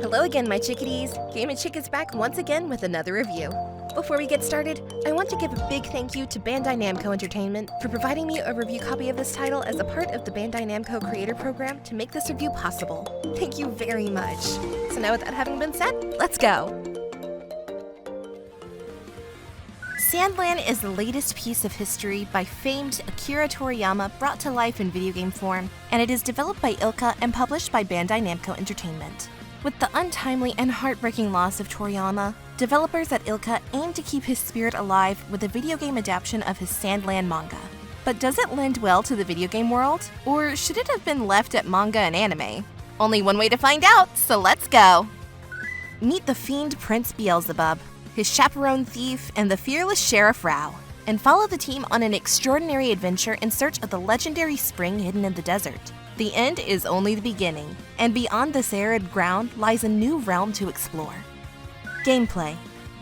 Hello again, my chickadees. Game & Chick is back once again with another review. Before we get started, I want to give a big thank you to Bandai Namco Entertainment for providing me a review copy of this title as a part of the Bandai Namco Creator Program to make this review possible. Thank you very much. So now with that having been said, let's go! Sandland is the latest piece of history by famed Akira Toriyama brought to life in video game form, and it is developed by ILCA and published by Bandai Namco Entertainment. With the untimely and heartbreaking loss of Toriyama, developers at ILCA aim to keep his spirit alive with a video game adaptation of his Sandland manga. But does it lend well to the video game world? Or should it have been left at manga and anime? Only one way to find out, so let's go! Meet the Fiend Prince Beelzebub, his chaperone thief, and the fearless Sheriff Rao, and follow the team on an extraordinary adventure in search of the legendary spring hidden in the desert. The end is only the beginning, and beyond this arid ground lies a new realm to explore. Gameplay.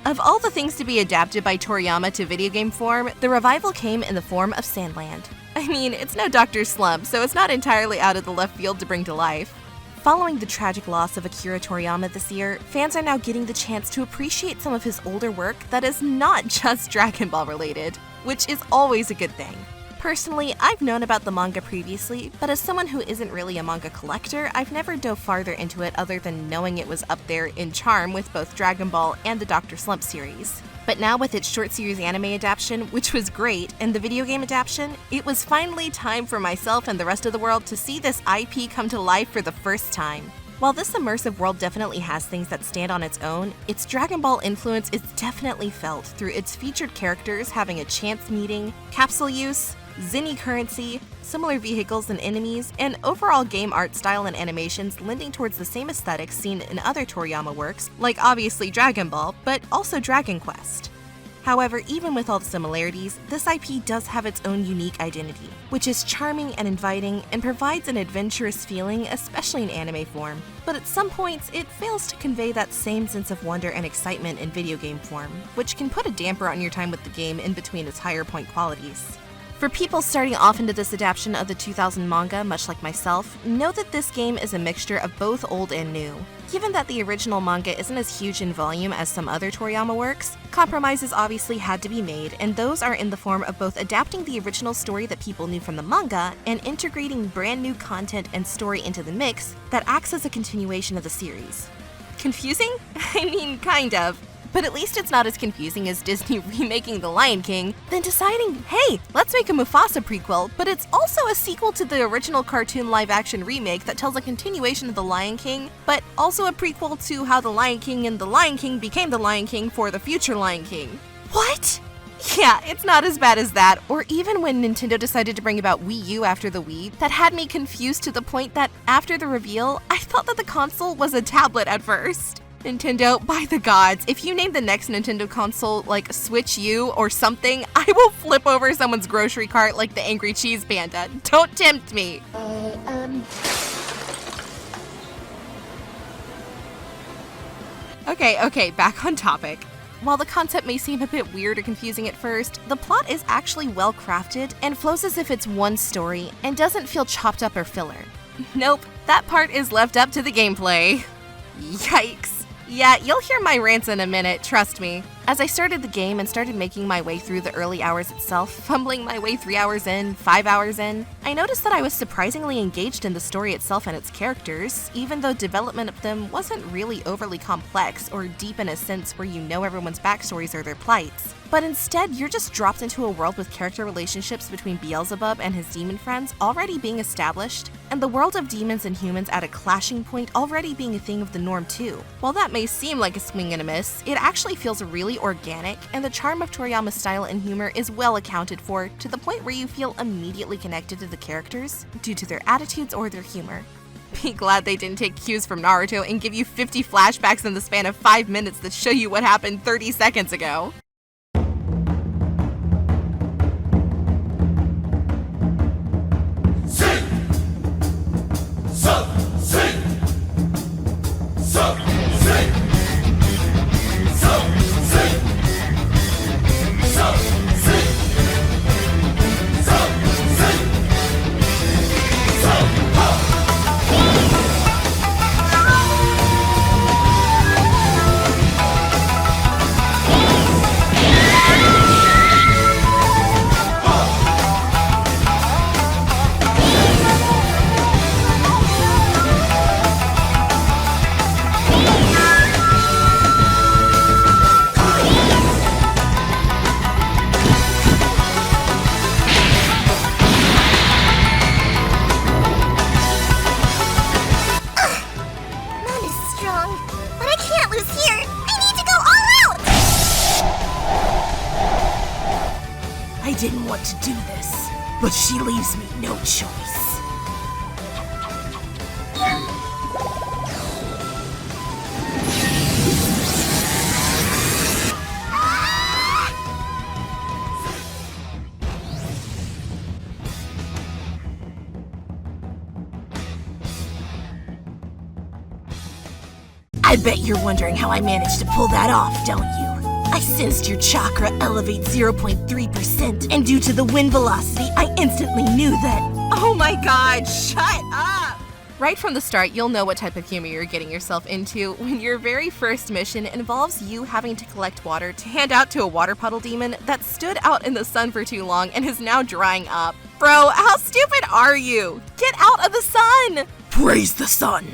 Of all the things to be adapted by Toriyama to video game form, the revival came in the form of Sandland. I mean, it's no Dr. Slump, so it's not entirely out of the left field to bring to life. Following the tragic loss of Akira Toriyama this year, fans are now getting the chance to appreciate some of his older work that is not just Dragon Ball related, which is always a good thing. Personally, I've known about the manga previously, but as someone who isn't really a manga collector, I've never dove farther into it other than knowing it was up there in charm with both Dragon Ball and the Dr. Slump series. But now with its short series anime adaptation, which was great, and the video game adaptation, it was finally time for myself and the rest of the world to see this IP come to life for the first time. While this immersive world definitely has things that stand on its own, its Dragon Ball influence is definitely felt through its featured characters having a chance meeting, capsule use, Zinni currency, similar vehicles and enemies, and overall game art style and animations lending towards the same aesthetics seen in other Toriyama works, like obviously Dragon Ball, but also Dragon Quest. However, even with all the similarities, this IP does have its own unique identity, which is charming and inviting and provides an adventurous feeling, especially in anime form. But at some points, it fails to convey that same sense of wonder and excitement in video game form, which can put a damper on your time with the game in between its higher point qualities. For people starting off into this adaptation of the 2000 manga, much like myself, know that this game is a mixture of both old and new. Given that the original manga isn't as huge in volume as some other Toriyama works, compromises obviously had to be made, and those are in the form of both adapting the original story that people knew from the manga and integrating brand new content and story into the mix that acts as a continuation of the series. Confusing? I mean, kind of. But at least it's not as confusing as Disney remaking The Lion King, then deciding, hey, let's make a Mufasa prequel, but it's also a sequel to the original cartoon live-action remake that tells a continuation of The Lion King, but also a prequel to how The Lion King and The Lion King became The Lion King for the future Lion King. What? Yeah, it's not as bad as that, or even when Nintendo decided to bring about Wii U after the Wii, that had me confused to the point that after the reveal, I thought that the console was a tablet at first. Nintendo, by the gods, if you name the next Nintendo console like Switch U or something, I will flip over someone's grocery cart like the Angry Cheese Panda. Don't tempt me. Okay, back on topic. While the concept may seem a bit weird or confusing at first, the plot is actually well crafted and flows as if it's one story and doesn't feel chopped up or filler. Nope, that part is left up to the gameplay. Yikes. Yeah, you'll hear my rants in a minute, trust me. As I started the game and started making my way through the early hours itself, fumbling my way 3 hours in, 5 hours in, I noticed that I was surprisingly engaged in the story itself and its characters, even though development of them wasn't really overly complex or deep in a sense where you know everyone's backstories or their plights. But instead, you're just dropped into a world with character relationships between Beelzebub and his demon friends already being established, and the world of demons and humans at a clashing point already being a thing of the norm too. While that may seem like a swing and a miss, it actually feels really organic, and the charm of Toriyama's style and humor is well accounted for to the point where you feel immediately connected to the characters due to their attitudes or their humor. Be glad they didn't take cues from Naruto and give you 50 flashbacks in the span of 5 minutes that show you what happened 30 seconds ago. She leaves me no choice. I bet you're wondering how I managed to pull that off, don't you? I sensed your chakra elevate 0.3%, and due to the wind velocity, I instantly knew that. Oh my god, shut up! Right from the start, you'll know what type of humor you're getting yourself into when your very first mission involves you having to collect water to hand out to a water puddle demon that stood out in the sun for too long and is now drying up. Bro, how stupid are you? Get out of the sun! Praise the sun!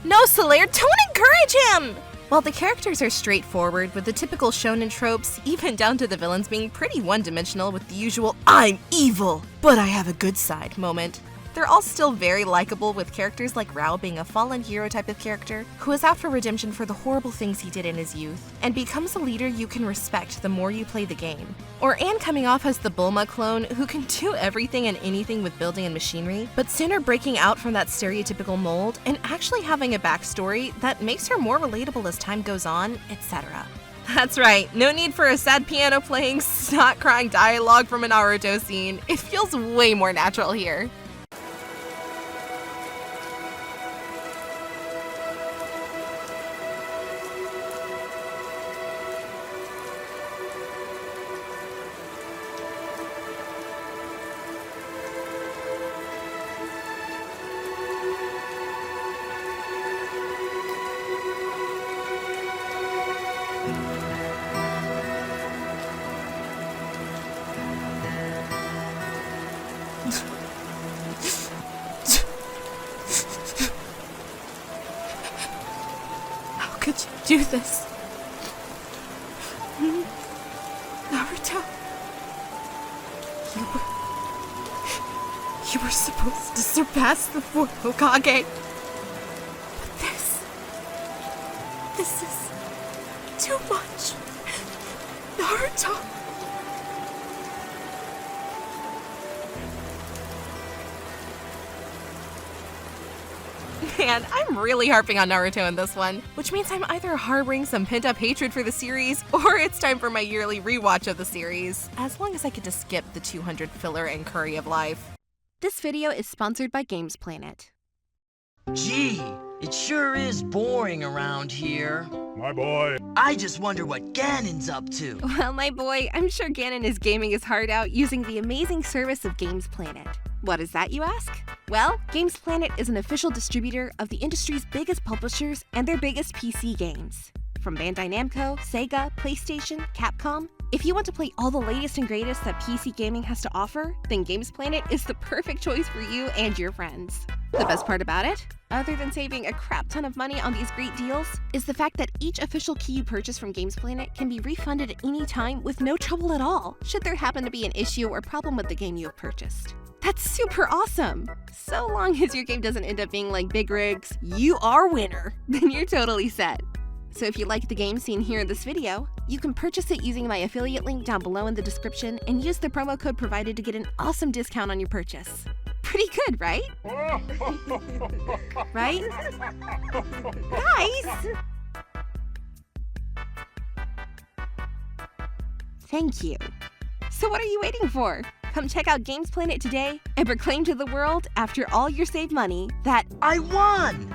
No, Solaire, don't encourage him! While the characters are straightforward with the typical shonen tropes, even down to the villains being pretty one-dimensional with the usual "I'm evil, but I have a good side" moment, they're all still very likable, with characters like Rao being a fallen hero type of character who is out for redemption for the horrible things he did in his youth and becomes a leader you can respect the more you play the game. Or Anne coming off as the Bulma clone who can do everything and anything with building and machinery, but sooner breaking out from that stereotypical mold and actually having a backstory that makes her more relatable as time goes on, etc. That's right, no need for a sad piano playing, snot crying dialogue from a Naruto scene. It feels way more natural here. How could you do this? Naruto. You were supposed to surpass the fourth Hokage. But this is too much. Naruto. Man, I'm really harping on Naruto in this one, which means I'm either harboring some pent-up hatred for the series, or it's time for my yearly rewatch of the series, as long as I get to skip the 200 filler and curry of life. This video is sponsored by GAMESPLANET. Gee, it sure is boring around here. My boy. I just wonder what Ganon's up to. Well, my boy, I'm sure Ganon is gaming his heart out using the amazing service of GAMESPLANET. What is that, you ask? Well, GAMESPLANET is an official distributor of the industry's biggest publishers and their biggest PC games. From Bandai Namco, Sega, PlayStation, Capcom. If you want to play all the latest and greatest that PC gaming has to offer, then GAMESPLANET is the perfect choice for you and your friends. The best part about it, other than saving a crap ton of money on these great deals, is the fact that each official key you purchase from GAMESPLANET can be refunded at any time with no trouble at all, should there happen to be an issue or problem with the game you have purchased. That's super awesome! So long as your game doesn't end up being like Big Rig's, you are winner, then you're totally set. So if you like the game seen here in this video, you can purchase it using my affiliate link down below in the description and use the promo code provided to get an awesome discount on your purchase. Pretty good, right? Right? Guys! Thank you. So what are you waiting for? Come check out GAMESPLANET today and proclaim to the world, after all your saved money, that I won!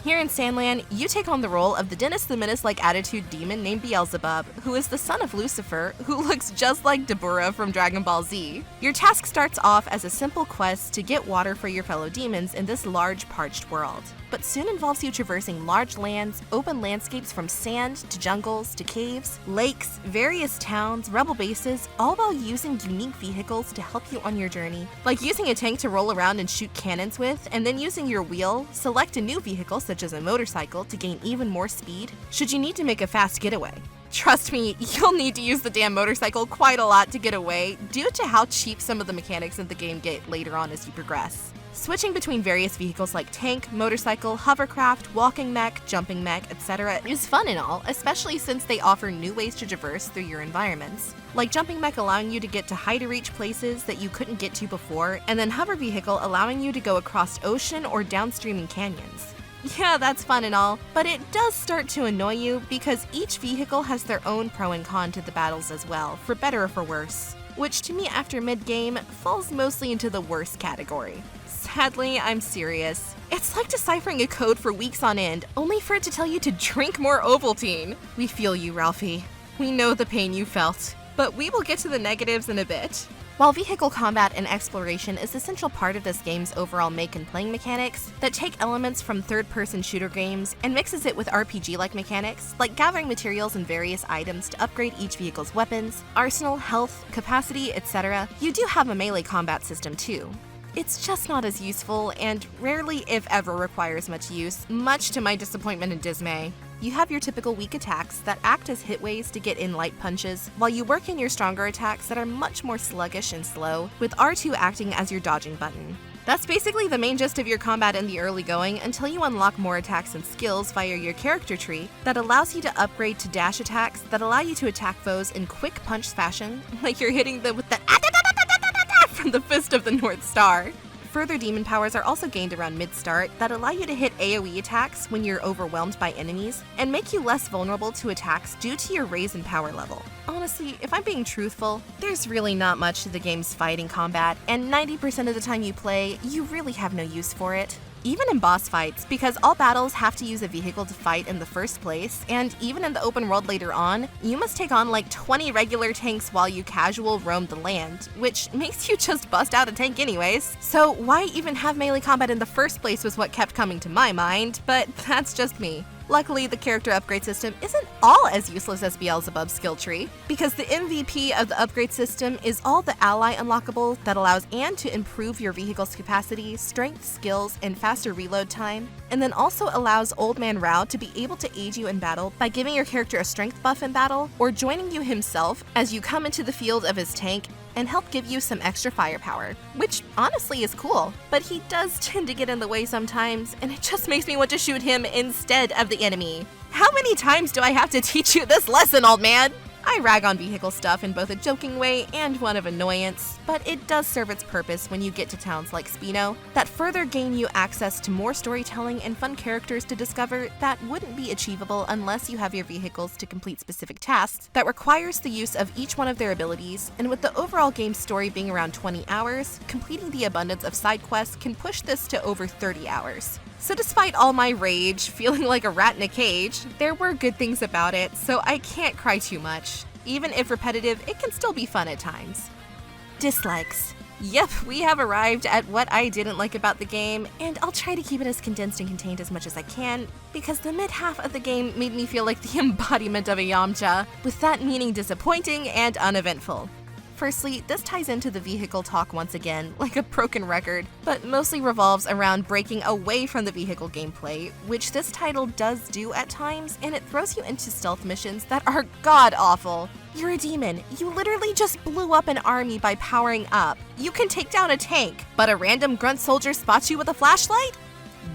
Here in Sandland, you take on the role of the Dennis the Menace-like attitude demon named Beelzebub, who is the son of Lucifer, who looks just like Deborah from Dragon Ball Z. Your task starts off as a simple quest to get water for your fellow demons in this large, parched world, but soon involves you traversing large lands, open landscapes from sand to jungles to caves, lakes, various towns, rebel bases, all while using unique vehicles to help you on your journey. Like using a tank to roll around and shoot cannons with, and then using your wheel, select a new vehicle such as a motorcycle to gain even more speed, should you need to make a fast getaway. Trust me, you'll need to use the damn motorcycle quite a lot to get away due to how cheap some of the mechanics in the game get later on as you progress. Switching between various vehicles like tank, motorcycle, hovercraft, walking mech, jumping mech, etc. is fun and all, especially since they offer new ways to traverse through your environments. Like jumping mech allowing you to get to high-to-reach places that you couldn't get to before, and then hover vehicle allowing you to go across ocean or downstreaming canyons. Yeah, that's fun and all, but it does start to annoy you because each vehicle has their own pro and con to the battles as well, for better or for worse. Which to me after mid-game falls mostly into the worst category. Sadly, I'm serious. It's like deciphering a code for weeks on end, only for it to tell you to drink more Ovaltine. We feel you, Ralphie. We know the pain you felt, but we will get to the negatives in a bit. While vehicle combat and exploration is an essential part of this game's overall make and playing mechanics that take elements from third-person shooter games and mixes it with RPG-like mechanics, like gathering materials and various items to upgrade each vehicle's weapons, arsenal, health, capacity, etc., you do have a melee combat system too. It's just not as useful and rarely, if ever, requires much use, much to my disappointment and dismay. You have your typical weak attacks that act as hitways to get in light punches, while you work in your stronger attacks that are much more sluggish and slow, with R2 acting as your dodging button. That's basically the main gist of your combat in the early going until you unlock more attacks and skills via your character tree that allows you to upgrade to dash attacks that allow you to attack foes in quick punch fashion, like you're hitting them with the from the Fist of the North Star. Further demon powers are also gained around mid-start that allow you to hit AoE attacks when you're overwhelmed by enemies and make you less vulnerable to attacks due to your raise in power level. Honestly, if I'm being truthful, there's really not much to the game's fighting combat, and 90% of the time you play, you really have no use for it. Even in boss fights, because all battles have to use a vehicle to fight in the first place, and even in the open world later on, you must take on like 20 regular tanks while you casual roam the land, which makes you just bust out a tank anyways. So why even have melee combat in the first place was what kept coming to my mind, but that's just me. Luckily, the character upgrade system isn't all as useless as Beelzebub's skill tree, because the MVP of the upgrade system is all the ally unlockable that allows Anne to improve your vehicle's capacity, strength, skills, and faster reload time, and then also allows Old Man Rao to be able to aid you in battle by giving your character a strength buff in battle, or joining you himself as you come into the field of his tank and help give you some extra firepower, which honestly is cool, but he does tend to get in the way sometimes, and it just makes me want to shoot him instead of the enemy. How many times do I have to teach you this lesson, old man? I rag on vehicle stuff in both a joking way and one of annoyance, but it does serve its purpose when you get to towns like Spino that further gain you access to more storytelling and fun characters to discover that wouldn't be achievable unless you have your vehicles to complete specific tasks that requires the use of each one of their abilities, and with the overall game story being around 20 hours, completing the abundance of side quests can push this to over 30 hours. So despite all my rage, feeling like a rat in a cage, there were good things about it, so I can't cry too much. Even if repetitive, it can still be fun at times. Dislikes. Yep, we have arrived at what I didn't like about the game, and I'll try to keep it as condensed and contained as much as I can, because the mid-half of the game made me feel like the embodiment of a Yamcha, with that meaning disappointing and uneventful. Firstly, this ties into the vehicle talk once again, like a broken record, but mostly revolves around breaking away from the vehicle gameplay, which this title does do at times, and it throws you into stealth missions that are god-awful. You're a demon. You literally just blew up an army by powering up. You can take down a tank, but a random grunt soldier spots you with a flashlight?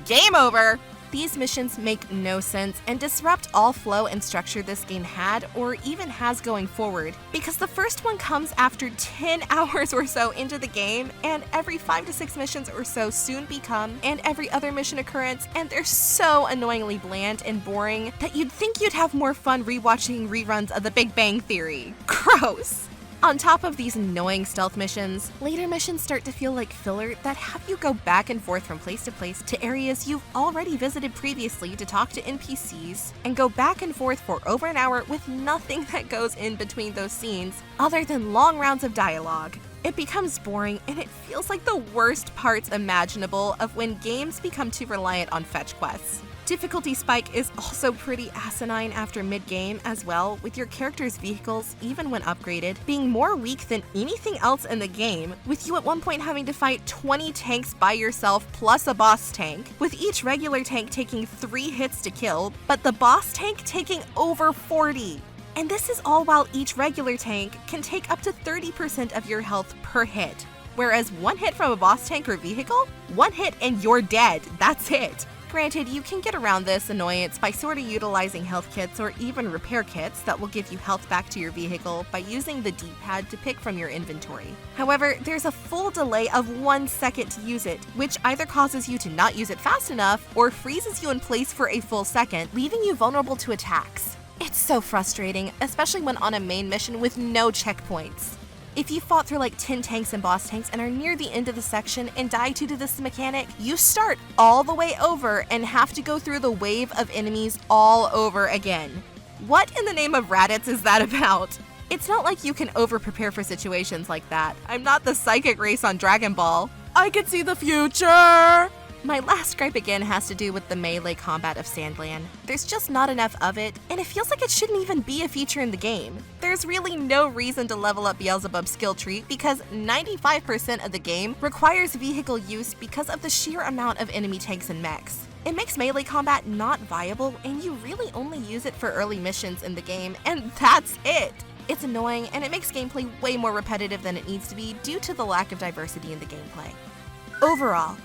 Game over! These missions make no sense and disrupt all flow and structure this game had or even has going forward, because the first one comes after 10 hours or so into the game, and every 5 to 6 missions or so soon become, and every other mission occurrence, and they're so annoyingly bland and boring that you'd think you'd have more fun rewatching reruns of The Big Bang Theory. Gross! On top of these annoying stealth missions, later missions start to feel like filler that have you go back and forth from place to place to areas you've already visited previously to talk to NPCs, and go back and forth for over an hour with nothing that goes in between those scenes other than long rounds of dialogue. It becomes boring, and it feels like the worst parts imaginable of when games become too reliant on fetch quests. Difficulty spike is also pretty asinine after mid-game as well, with your character's vehicles, even when upgraded, being more weak than anything else in the game, with you at one point having to fight 20 tanks by yourself plus a boss tank, with each regular tank taking 3 hits to kill, but the boss tank taking over 40. And this is all while each regular tank can take up to 30% of your health per hit. Whereas one hit from a boss tank or vehicle, one hit and you're dead, that's it. Granted, you can get around this annoyance by sort of utilizing health kits or even repair kits that will give you health back to your vehicle by using the D-pad to pick from your inventory. However, there's a full delay of 1 second to use it, which either causes you to not use it fast enough or freezes you in place for a full second, leaving you vulnerable to attacks. It's so frustrating, especially when on a main mission with no checkpoints. If you fought through like 10 tanks and boss tanks and are near the end of the section and die due to this mechanic, you start all the way over and have to go through the wave of enemies all over again. What in the name of Raditz is that about? It's not like you can over-prepare for situations like that. I'm not the psychic race on Dragon Ball. I can see the future! My last gripe again has to do with the melee combat of Sandland. There's just not enough of it, and it feels like it shouldn't even be a feature in the game. There's really no reason to level up Beelzebub's skill tree because 95% of the game requires vehicle use because of the sheer amount of enemy tanks and mechs. It makes melee combat not viable, and you really only use it for early missions in the game, and that's it! It's annoying, and it makes gameplay way more repetitive than it needs to be due to the lack of diversity in the gameplay. Overall,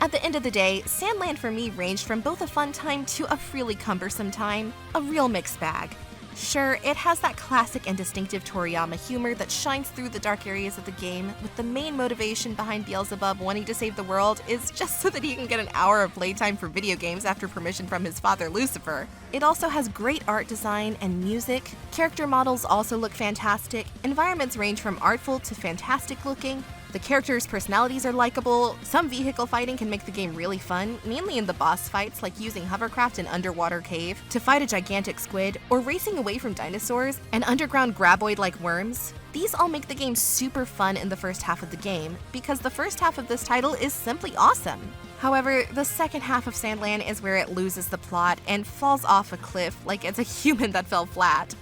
at the end of the day, Sandland for me ranged from both a fun time to a really cumbersome time, a real mixed bag. Sure, it has that classic and distinctive Toriyama humor that shines through the dark areas of the game, with the main motivation behind Beelzebub wanting to save the world is just so that he can get an hour of playtime for video games after permission from his father Lucifer. It also has great art design and music, character models also look fantastic, environments range from artful to fantastic looking, the characters' personalities are likable, some vehicle fighting can make the game really fun, mainly in the boss fights like using hovercraft in underwater cave to fight a gigantic squid, or racing away from dinosaurs and underground graboid-like worms. These all make the game super fun in the first half of the game, because the first half of this title is simply awesome. However, the second half of Sandland is where it loses the plot and falls off a cliff like it's a human that fell flat.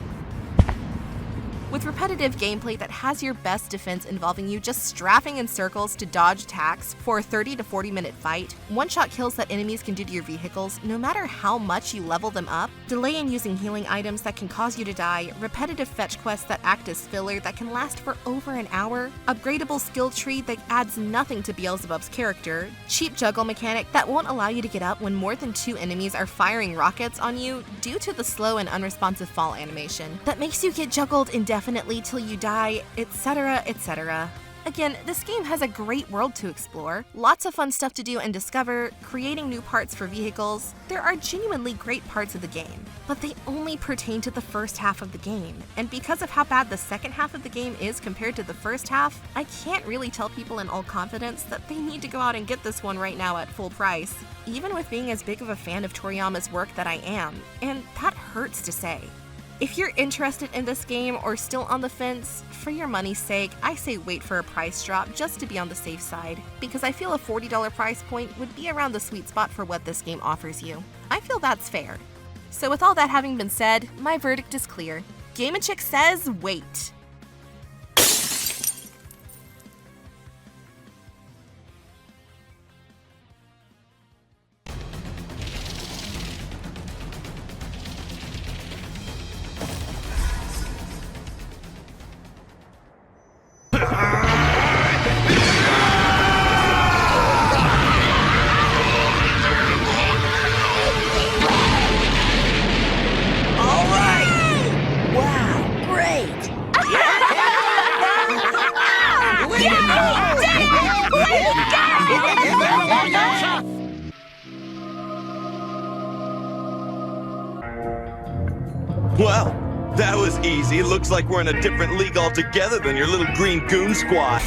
With repetitive gameplay that has your best defense involving you just strafing in circles to dodge attacks for a 30 to 40 minute fight, one-shot kills that enemies can do to your vehicles no matter how much you level them up, delay in using healing items that can cause you to die, repetitive fetch quests that act as filler that can last for over an hour, upgradable skill tree that adds nothing to Beelzebub's character, cheap juggle mechanic that won't allow you to get up when more than 2 enemies are firing rockets on you due to the slow and unresponsive fall animation, that makes you get juggled indefinitely till you die, etc., etc. Again, this game has a great world to explore, lots of fun stuff to do and discover, creating new parts for vehicles. There are genuinely great parts of the game, but they only pertain to the first half of the game. And because of how bad the second half of the game is compared to the first half, I can't really tell people in all confidence that they need to go out and get this one right now at full price, even with being as big of a fan of Toriyama's work that I am, and that hurts to say. If you're interested in this game or still on the fence, for your money's sake, I say wait for a price drop just to be on the safe side, because I feel a $40 price point would be around the sweet spot for what this game offers you. I feel that's fair. So with all that having been said, my verdict is clear. Game & Chick says wait. Well, that was easy. Looks like we're in a different league altogether than your little green goon squad.